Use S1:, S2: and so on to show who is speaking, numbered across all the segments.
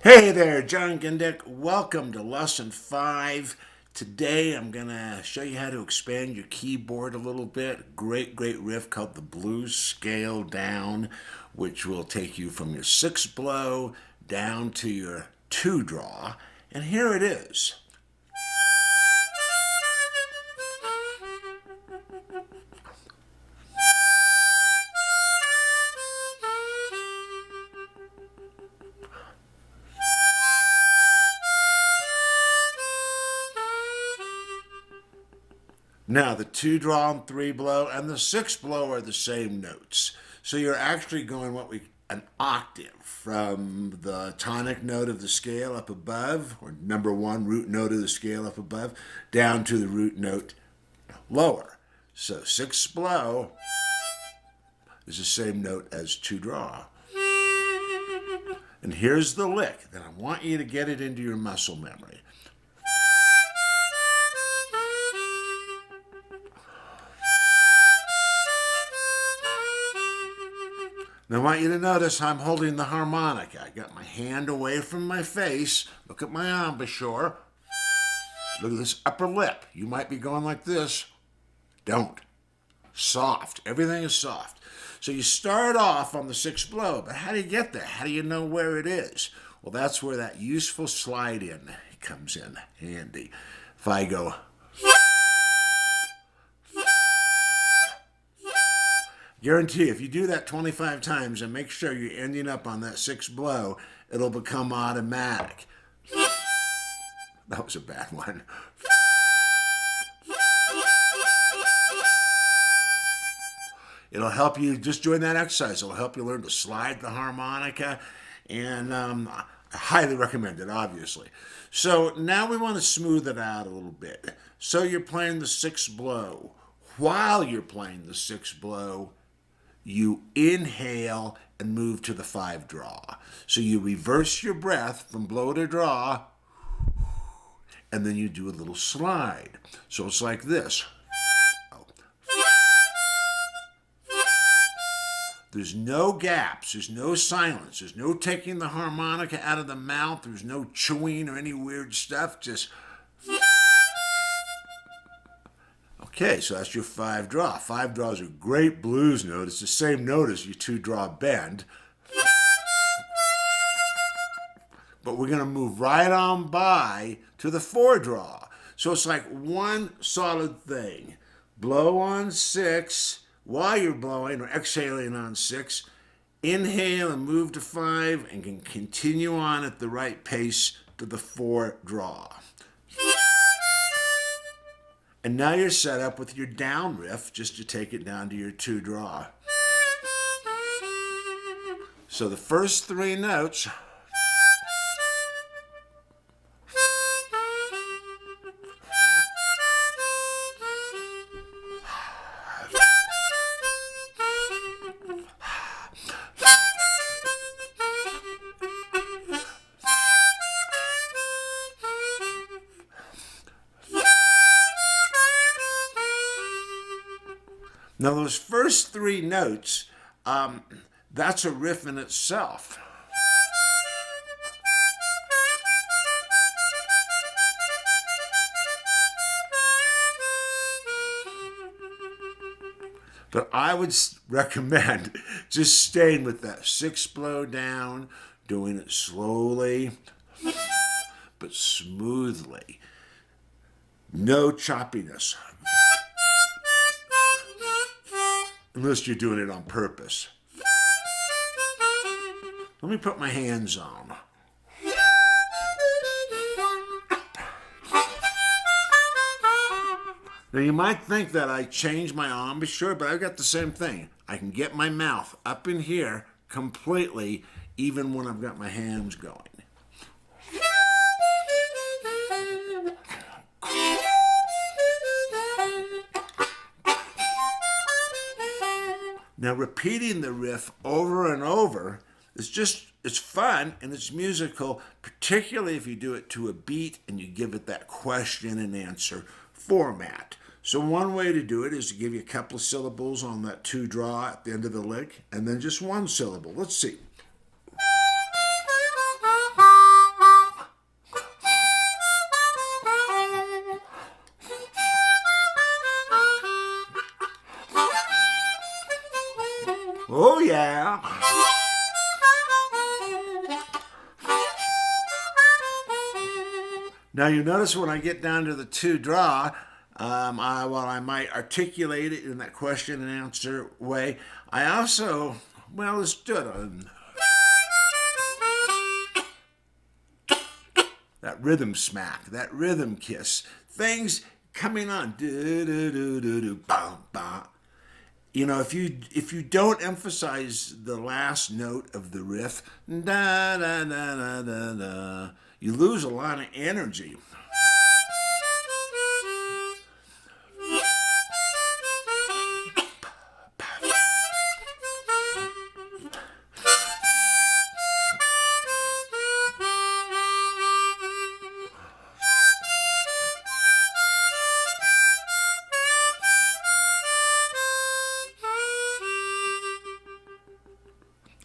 S1: Hey there, John Gindick. Welcome to Lesson 5. Today I'm going to show you how to expand your keyboard a little bit. Great riff called the Blues Scale Down, which will take you from your 6th blow down to your 2 draw. And here it is. Now, the 2 draw and 3 blow and the 6 blow are the same notes. So you're actually going an octave from the tonic note of the scale up above, or number 1 root note of the scale up above, down to the root note lower. So 6th blow is the same note as 2 draw. And here's the lick, and I want you to get it into your muscle memory. Now I want you to notice I'm holding the harmonica. I got my hand away from my face. Look at my embouchure. Look at this upper lip. You might be going like this. Don't. Soft. Everything is soft. So you start off on the 6th blow, but how do you get there? How do you know where it is? Well, that's where that useful slide in comes in handy. If I go... Guarantee if you do that 25 times and make sure you're ending up on that 6th blow, it'll become automatic. That was a bad one. It'll help you, just join that exercise. It'll help you learn to slide the harmonica, and I highly recommend it, obviously. So now we want to smooth it out a little bit. So you're playing the 6th blow. While you're playing the 6th blow, you inhale and move to the 5 draw. So you reverse your breath from blow to draw, and then you do a little slide. So it's like this. There's no gaps, there's no silence, there's no taking the harmonica out of the mouth, there's no chewing or any weird stuff, just... Okay, so that's your 5 draw. 5 draw is a great blues note. It's the same note as your 2 draw bend. But we're going to move right on by to the 4 draw. So it's like one solid thing. Blow on 6 while you're blowing or exhaling on 6. Inhale and move to 5 and can continue on at the right pace to the 4 draw. And now you're set up with your down riff just to take it down to your 2 draw. So the first 3 notes. Now those first 3 notes, that's a riff in itself. But I would recommend just staying with that 6th blow down, doing it slowly, but smoothly. No choppiness. Unless you're doing it on purpose. Let me put my hands on. Now you might think that I changed my embouchure, but I've got the same thing. I can get my mouth up in here completely, even when I've got my hands going. Now, repeating the riff over and over it's fun and it's musical, particularly if you do it to a beat and you give it that question and answer format. So one way to do it is to give you a couple of syllables on that 2 draw at the end of the lick, and then just 1 syllable. Let's see. Oh, yeah. Now you notice when I get down to the 2 draw, while I might articulate it in that question and answer way, I also, well, let's do it on that rhythm smack, that rhythm kiss, things coming on, do do do do do, bam bam. You know, if you don't emphasize the last note of the riff, da da da da da da, you lose a lot of energy.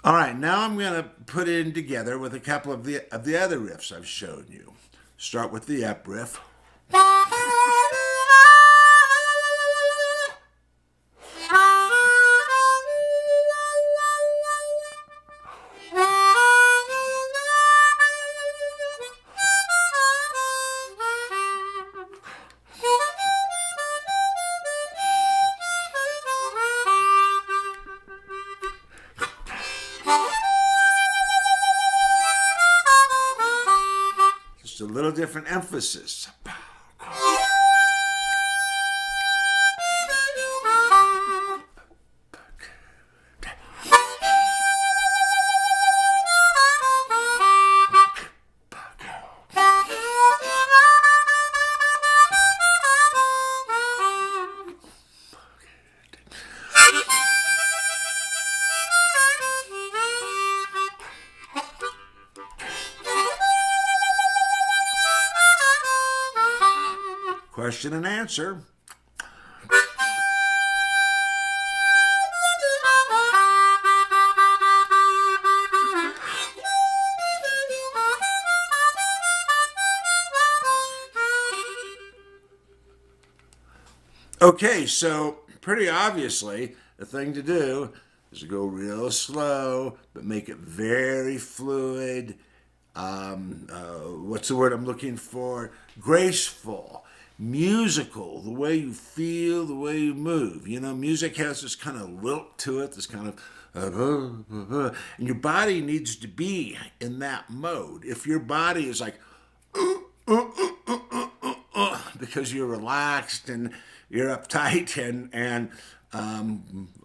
S1: All right, now I'm going to put it in together with a couple of the other riffs I've shown you. Start with the up riff. Just a little different emphasis. Question and answer. Okay, so pretty obviously, the thing to do is to go real slow, but make it very fluid. What's the word I'm looking for? Graceful, musical, the way you feel, the way you move. You know, music has this kind of lilt to it, this kind of, and your body needs to be in that mode. If your body is like, because you're relaxed and you're uptight and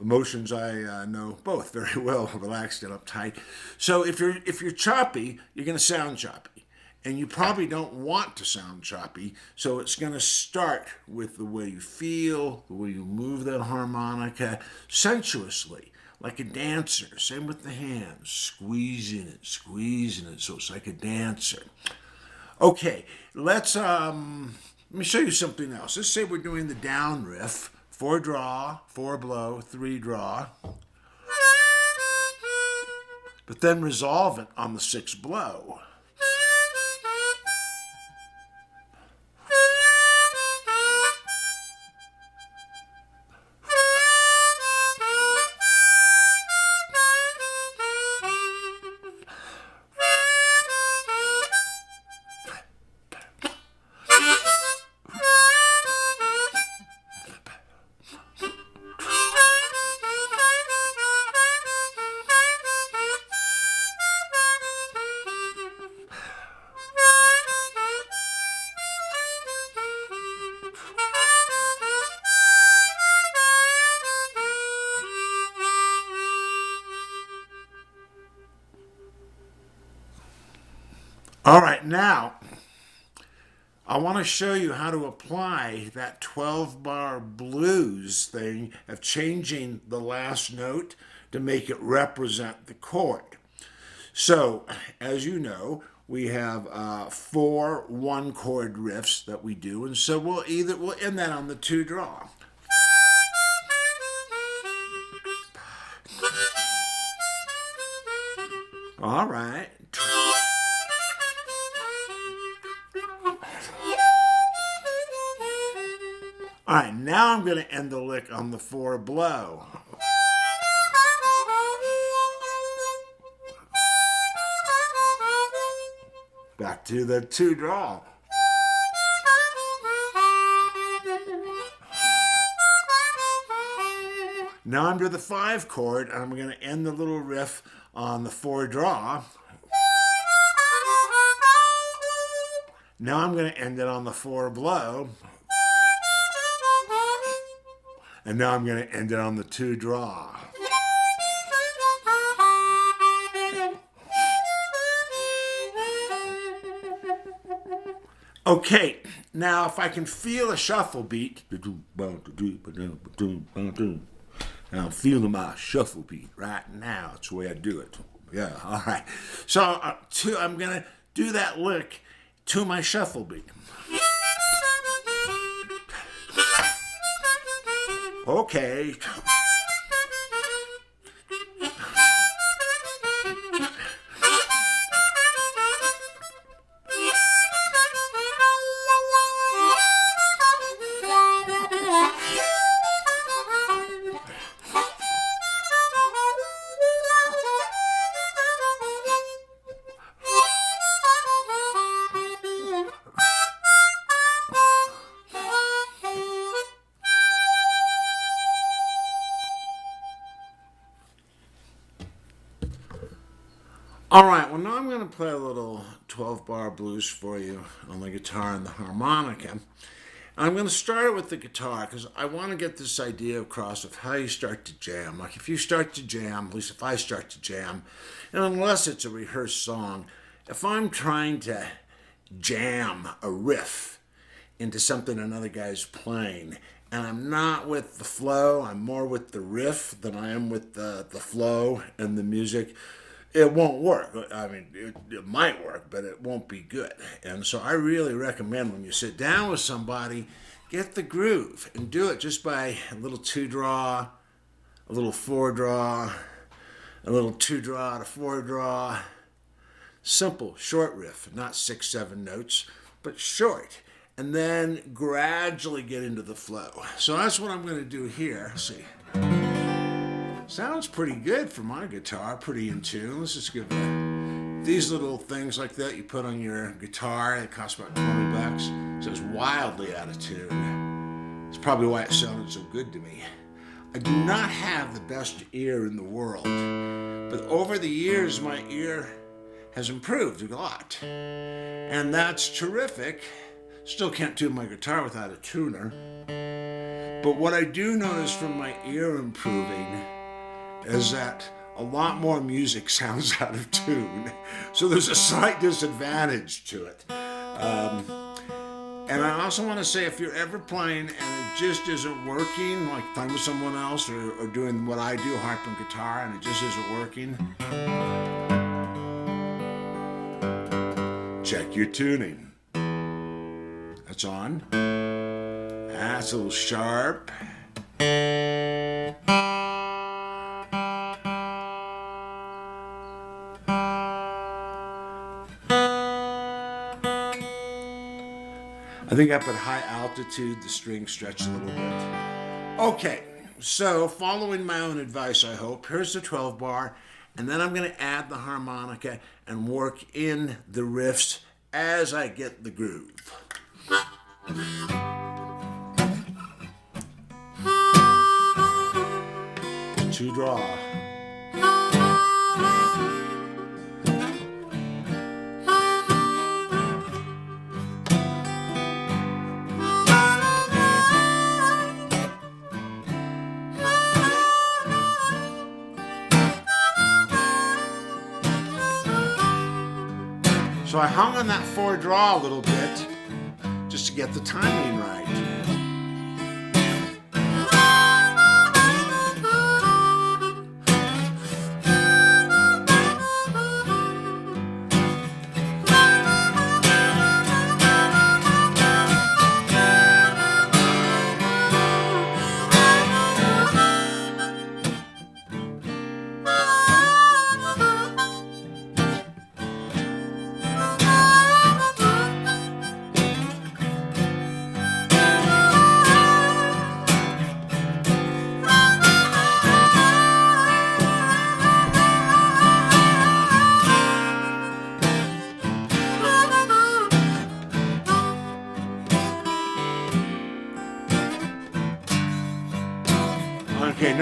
S1: emotions I know both very well, relaxed and uptight. So if you're choppy, you're going to sound choppy, and you probably don't want to sound choppy. So it's going to start with the way you feel, the way you move that harmonica sensuously, like a dancer. Same with the hands, squeezing it, so it's like a dancer. Okay, let me show you something else. Let's say we're doing the down riff, 4 draw, 4 blow, 3 draw, but then resolve it on the 6 blow. All right, now I want to show you how to apply that 12-bar blues thing of changing the last note to make it represent the chord. So, as you know, we have 4 one-chord riffs that we do, and so we'll end that on the 2 draw. All right. All right, now I'm going to end the lick on the 4 blow. to the 2 draw. Now I'm to the 5 chord, and I'm going to end the little riff on the 4 draw. Now I'm going to end it on the 4 blow. And now I'm going to end it on the 2 draw. Okay, now if I can feel a shuffle beat, I'm feeling my shuffle beat right now. That's the way I do it. Yeah, all right. So I'm going to do that lick to my shuffle beat. Okay. All right, well, now I'm going to play a little 12-bar blues for you on the guitar and the harmonica. I'm going to start with the guitar because I want to get this idea across of how you start to jam. Like if you start to jam, at least if I start to jam, and unless it's a rehearsed song, if I'm trying to jam a riff into something another guy's playing, and I'm not with the flow, I'm more with the riff than I am with the flow and the music, it won't work. I mean, it might work, but it won't be good. And so I really recommend when you sit down with somebody, get the groove and do it just by a little 2 draw, a little 4 draw, a little 2 draw to 4 draw. Simple, short riff, not 6, 7 notes, but short. And then gradually get into the flow. So that's what I'm going to do here. Let's see. Sounds pretty good for my guitar, pretty in tune. Let's just give these little things like that you put on your guitar. It costs about $20. So it's wildly out of tune. It's probably why it sounded so good to me. I do not have the best ear in the world, but over the years my ear has improved a lot. And that's terrific. Still can't tune my guitar without a tuner. But what I do notice from my ear improving is that a lot more music sounds out of tune. So there's a slight disadvantage to it. And I also want to say, if you're ever playing and it just isn't working, like playing with someone else or doing what I do, harp and guitar, and it just isn't working, check your tuning. That's on. That's a little sharp. I think up at high altitude, the strings stretch a little bit. Okay, so following my own advice, I hope, here's the 12 bar, and then I'm going to add the harmonica and work in the riffs as I get the groove. 2 draw. So I hung on that 4 draw a little bit just to get the timing right.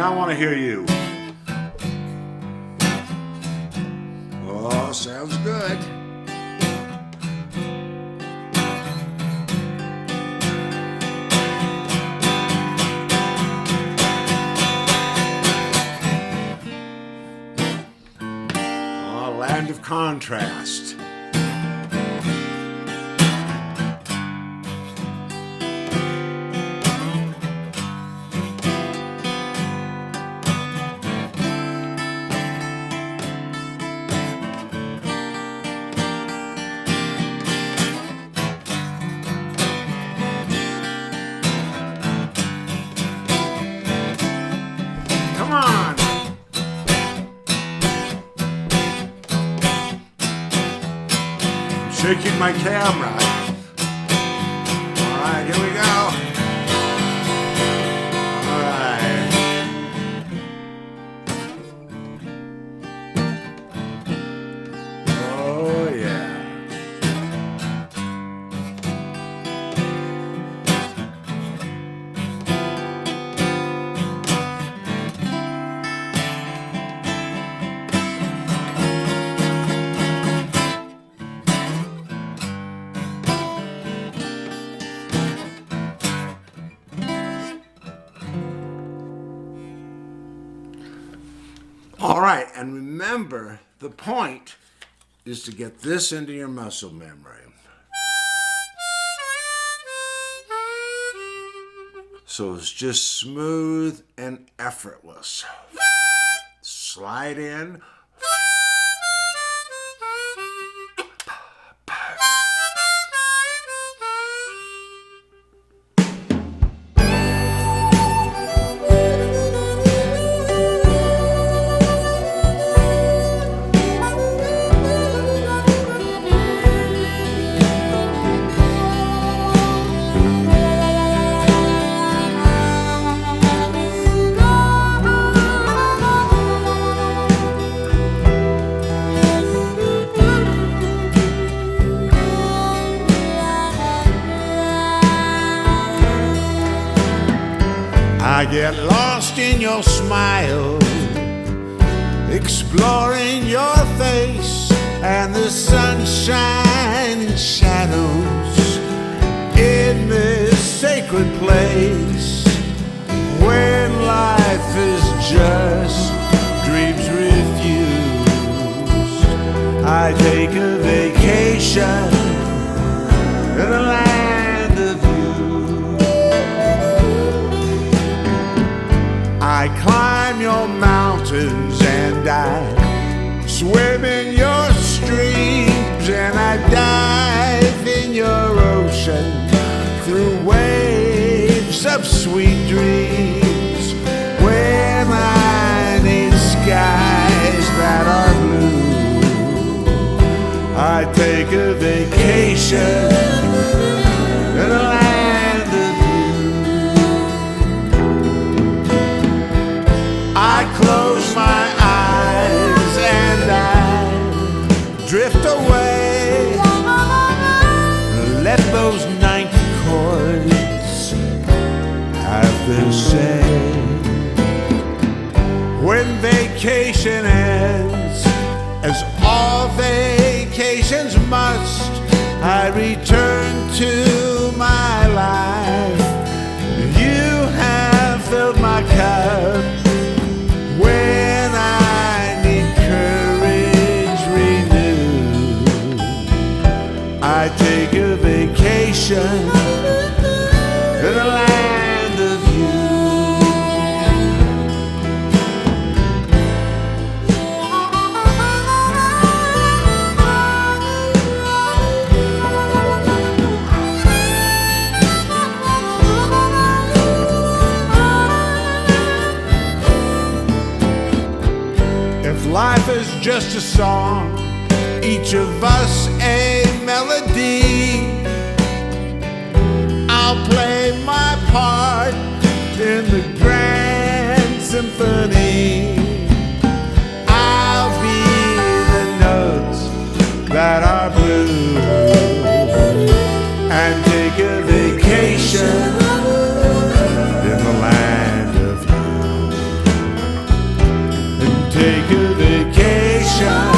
S1: now I want to hear you. Oh, sounds good. Oh, land of contrast. Come on. Shaking my camera. All right, here we go. All right. Oh, yeah. All right, and remember, the point is to get this into your muscle memory. So it's just smooth and effortless. Slide in. I get lost in your smile, exploring your face and the sunshine and shadows in this sacred place. When life is just dreams refused, I take a vacation in the land of you. I climb your mountains and I swim in your streams, and I dive in your ocean through waves of sweet dreams. When I need skies that are blue, I take a vacation in the land of you. I close my eyes and I drift away. Let those 90 chords have their say. When vacation ends, as all vacations must, I return to my life. You have filled my cup. When I need courage renewed, I take a vacation in the land of you. If life is just a song, each of us a melody, I'll play my part in the grand symphony. I'll be the notes that are blue and take a vacation in the land of you. Take a vacation.